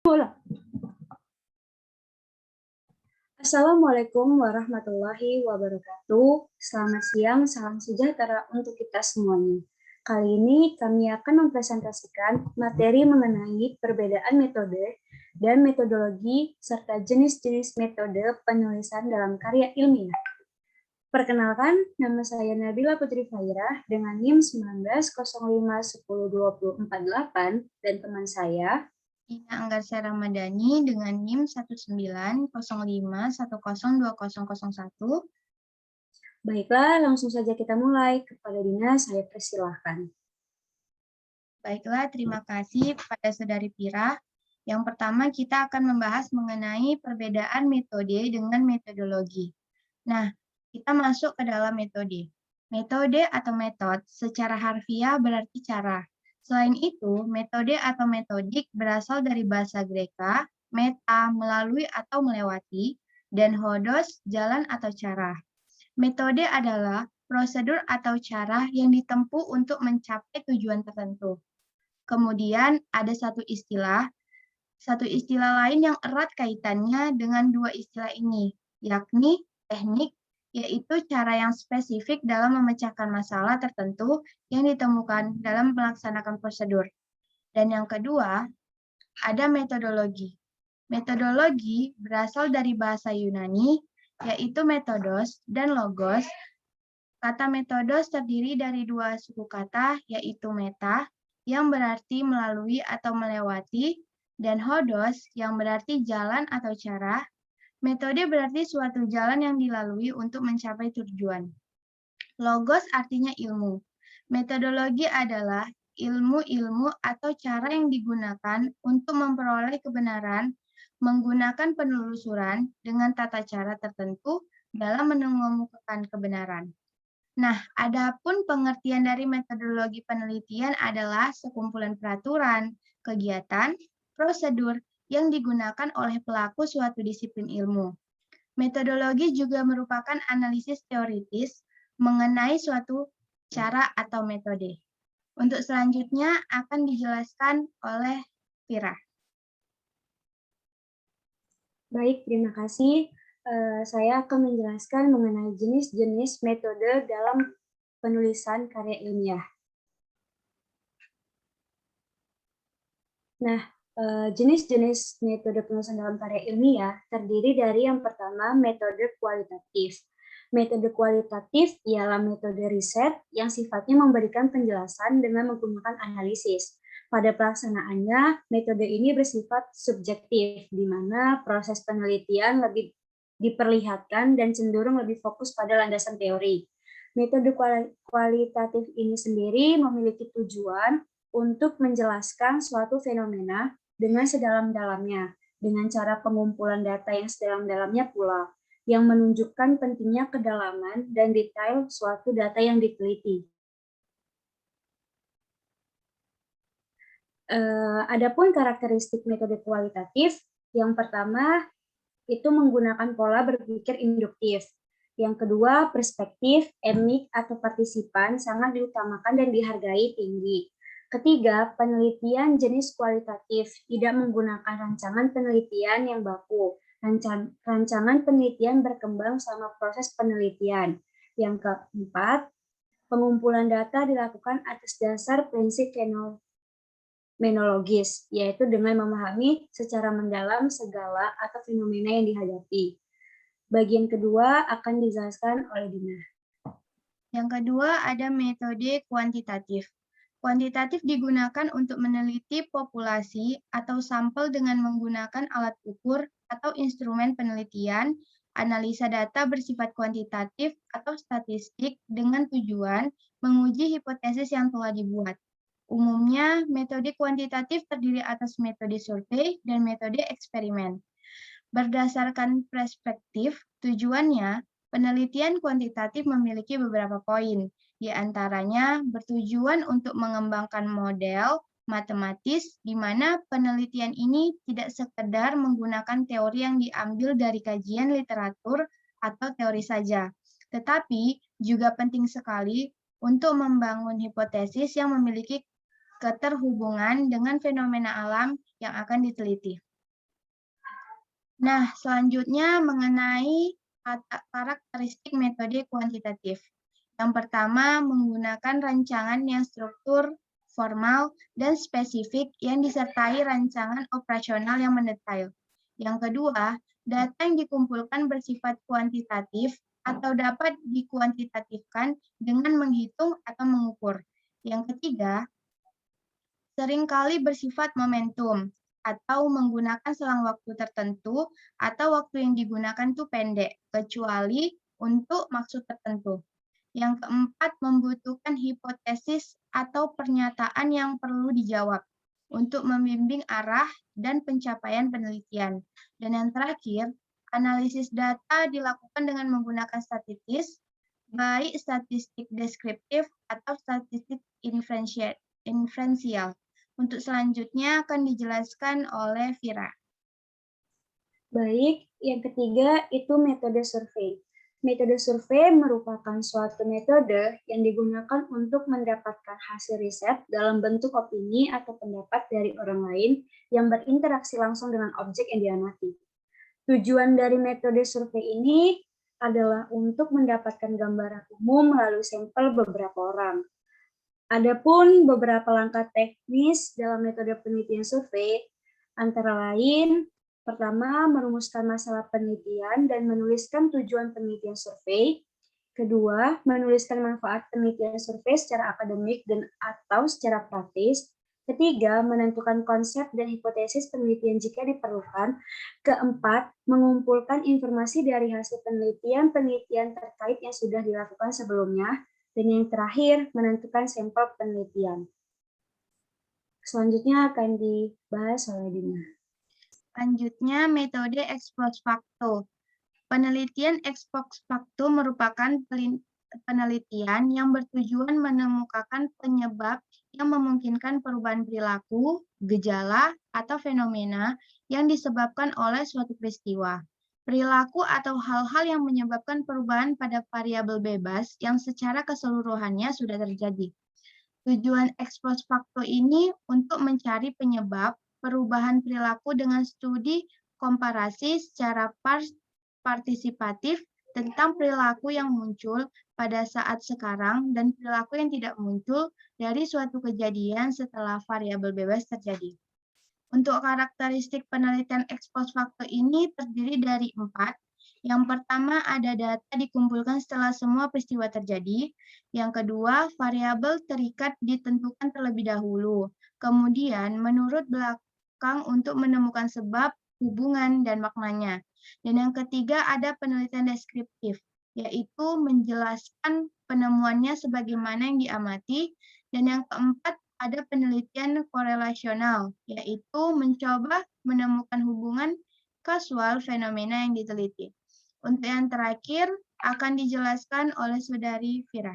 Bola. Assalamualaikum warahmatullahi wabarakatuh. Selamat siang, salam sejahtera untuk kita semuanya. Kali ini kami akan mempresentasikan materi mengenai perbedaan metode dan metodologi serta jenis-jenis metode penulisan dalam karya ilmiah. Perkenalkan, nama saya Nabila Putri Fairah dengan NIM 1905102048 dan teman saya Ina Anggarsa Ramadhani dengan NIM 1905102001. Baiklah, langsung saja kita mulai. Kepada Dina, saya persilahkan. Baiklah, terima kasih kepada Saudari Pira. Yang pertama kita akan membahas mengenai perbedaan metode dengan metodologi. Nah, kita masuk ke dalam metode. Metode atau metode secara harfiah berarti cara. Selain itu, metode atau metodik berasal dari bahasa Greka, meta, melalui atau melewati, dan hodos, jalan atau cara. Metode adalah prosedur atau cara yang ditempuh untuk mencapai tujuan tertentu. Kemudian ada satu istilah lain yang erat kaitannya dengan dua istilah ini, yakni teknik, yaitu cara yang spesifik dalam memecahkan masalah tertentu yang ditemukan dalam melaksanakan prosedur. Dan yang kedua, ada metodologi. Metodologi berasal dari bahasa Yunani, yaitu metodos dan logos. Kata metodos terdiri dari dua suku kata, yaitu meta, yang berarti melalui atau melewati, dan hodos, yang berarti jalan atau cara. Metode berarti suatu jalan yang dilalui untuk mencapai tujuan. Logos artinya ilmu. Metodologi adalah ilmu-ilmu atau cara yang digunakan untuk memperoleh kebenaran menggunakan penelusuran dengan tata cara tertentu dalam menemukan kebenaran. Nah, adapun pengertian dari metodologi penelitian adalah sekumpulan peraturan, kegiatan, prosedur yang digunakan oleh pelaku suatu disiplin ilmu. Metodologi juga merupakan analisis teoritis mengenai suatu cara atau metode. Untuk selanjutnya akan dijelaskan oleh Vira. Baik, terima kasih. Saya akan menjelaskan mengenai jenis-jenis metode dalam penulisan karya ilmiah. Nah, jenis-jenis metode penulisan dalam karya ilmiah terdiri dari yang pertama metode kualitatif. Metode kualitatif ialah metode riset yang sifatnya memberikan penjelasan dengan menggunakan analisis. Pada pelaksanaannya, metode ini bersifat subjektif, di mana proses penelitian lebih diperlihatkan dan cenderung lebih fokus pada landasan teori. Metode kualitatif ini sendiri memiliki tujuan untuk menjelaskan suatu fenomena dengan sedalam-dalamnya, dengan cara pengumpulan data yang sedalam-dalamnya pula, yang menunjukkan pentingnya kedalaman dan detail suatu data yang diteliti. Adapun karakteristik metode kualitatif, yang pertama itu menggunakan pola berpikir induktif. Yang kedua, perspektif, emik, atau partisipan sangat diutamakan dan dihargai tinggi. Ketiga, penelitian jenis kualitatif tidak menggunakan rancangan penelitian yang baku. Rancangan penelitian berkembang selama proses penelitian. Yang keempat, pengumpulan data dilakukan atas dasar prinsip fenomenologis, yaitu dengan memahami secara mendalam segala atau fenomena yang dihadapi. Bagian kedua akan dijelaskan oleh Dina. Yang kedua ada metode kuantitatif. Kuantitatif digunakan untuk meneliti populasi atau sampel dengan menggunakan alat ukur atau instrumen penelitian, analisa data bersifat kuantitatif atau statistik dengan tujuan menguji hipotesis yang telah dibuat. Umumnya, metode kuantitatif terdiri atas metode survei dan metode eksperimen. Berdasarkan perspektif, tujuannya, penelitian kuantitatif memiliki beberapa poin, di antaranya bertujuan untuk mengembangkan model matematis, di mana penelitian ini tidak sekedar menggunakan teori yang diambil dari kajian literatur atau teori saja, tetapi juga penting sekali untuk membangun hipotesis yang memiliki keterhubungan dengan fenomena alam yang akan diteliti. Nah, selanjutnya mengenai karakteristik metode kuantitatif. Yang pertama, menggunakan rancangan yang struktur, formal, dan spesifik yang disertai rancangan operasional yang mendetail. Yang kedua, data yang dikumpulkan bersifat kuantitatif atau dapat dikuantitatifkan dengan menghitung atau mengukur. Yang ketiga, seringkali bersifat momentum atau menggunakan selang waktu tertentu atau waktu yang digunakan itu pendek, kecuali untuk maksud tertentu. Yang keempat, membutuhkan hipotesis atau pernyataan yang perlu dijawab untuk membimbing arah dan pencapaian penelitian. Dan yang terakhir, analisis data dilakukan dengan menggunakan statistik, baik statistik deskriptif atau statistik inferensial. Untuk selanjutnya akan dijelaskan oleh Vira. Baik, yang ketiga itu metode survei. Metode survei merupakan suatu metode yang digunakan untuk mendapatkan hasil riset dalam bentuk opini atau pendapat dari orang lain yang berinteraksi langsung dengan objek yang diamati. Tujuan dari metode survei ini adalah untuk mendapatkan gambaran umum melalui sampel beberapa orang. Adapun beberapa langkah teknis dalam metode penelitian survei, antara lain, pertama, merumuskan masalah penelitian dan menuliskan tujuan penelitian survei. Kedua, menuliskan manfaat penelitian survei secara akademik dan atau secara praktis. Ketiga, menentukan konsep dan hipotesis penelitian jika diperlukan. Keempat, mengumpulkan informasi dari hasil penelitian terkait yang sudah dilakukan sebelumnya. Dan yang terakhir, menentukan sampel penelitian. Selanjutnya akan dibahas oleh Dina. Selanjutnya, metode ex post facto. Penelitian ex post facto merupakan penelitian yang bertujuan menemukan penyebab yang memungkinkan perubahan perilaku, gejala, atau fenomena yang disebabkan oleh suatu peristiwa. Perilaku atau hal-hal yang menyebabkan perubahan pada variabel bebas yang secara keseluruhannya sudah terjadi. Tujuan ex post facto ini untuk mencari penyebab perubahan perilaku dengan studi komparasi secara partisipatif tentang perilaku yang muncul pada saat sekarang dan perilaku yang tidak muncul dari suatu kejadian setelah variabel bebas terjadi. Untuk karakteristik penelitian ex post facto ini terdiri dari 4. Yang pertama, ada data dikumpulkan setelah semua peristiwa terjadi. Yang kedua, variabel terikat ditentukan terlebih dahulu. Kemudian, menurut belakang untuk menemukan sebab, hubungan, dan maknanya. Dan yang ketiga, ada penelitian deskriptif, yaitu menjelaskan penemuannya sebagaimana yang diamati. Dan yang keempat, ada penelitian korelasional, yaitu mencoba menemukan hubungan kasual fenomena yang diteliti. Untuk yang terakhir, akan dijelaskan oleh Saudari Vira.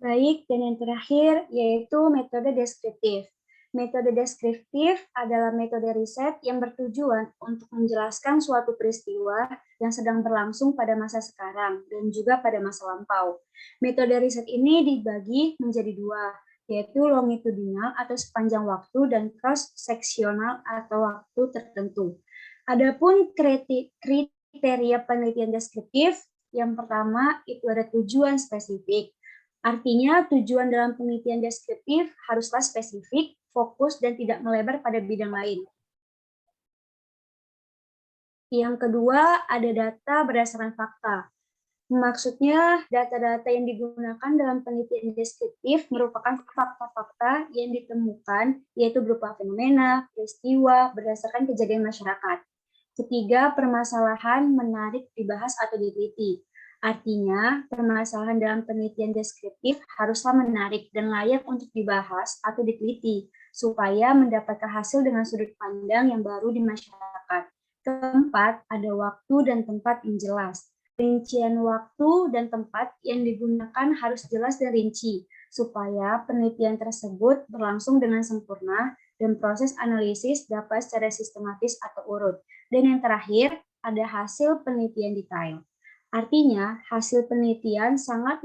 Baik, dan yang terakhir yaitu metode deskriptif. Metode deskriptif adalah metode riset yang bertujuan untuk menjelaskan suatu peristiwa yang sedang berlangsung pada masa sekarang dan juga pada masa lampau. Metode riset ini dibagi menjadi 2, yaitu longitudinal atau sepanjang waktu dan cross-seksional atau waktu tertentu. Adapun kriteria penelitian deskriptif, yang pertama itu ada tujuan spesifik. Artinya tujuan dalam penelitian deskriptif haruslah spesifik, fokus, dan tidak melebar pada bidang lain. Yang kedua, ada data berdasarkan fakta. Maksudnya, data-data yang digunakan dalam penelitian deskriptif merupakan fakta-fakta yang ditemukan, yaitu berupa fenomena, peristiwa, berdasarkan kejadian masyarakat. Ketiga, permasalahan menarik dibahas atau diteliti. Artinya, permasalahan dalam penelitian deskriptif haruslah menarik dan layak untuk dibahas atau diteliti, supaya mendapatkan hasil dengan sudut pandang yang baru di masyarakat. Keempat, ada waktu dan tempat yang jelas. Rincian waktu dan tempat yang digunakan harus jelas dan rinci, supaya penelitian tersebut berlangsung dengan sempurna dan proses analisis dapat secara sistematis atau urut. Dan yang terakhir, ada hasil penelitian detail. Artinya, hasil penelitian sangat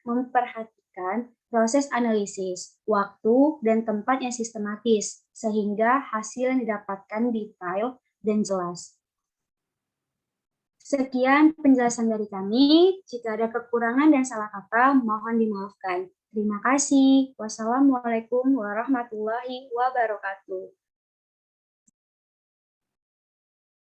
memperhatikan proses analisis, waktu, dan tempat yang sistematis, sehingga hasil yang didapatkan detail dan jelas. Sekian penjelasan dari kami. Jika ada kekurangan dan salah kata, mohon dimaafkan. Terima kasih. Wassalamualaikum warahmatullahi wabarakatuh.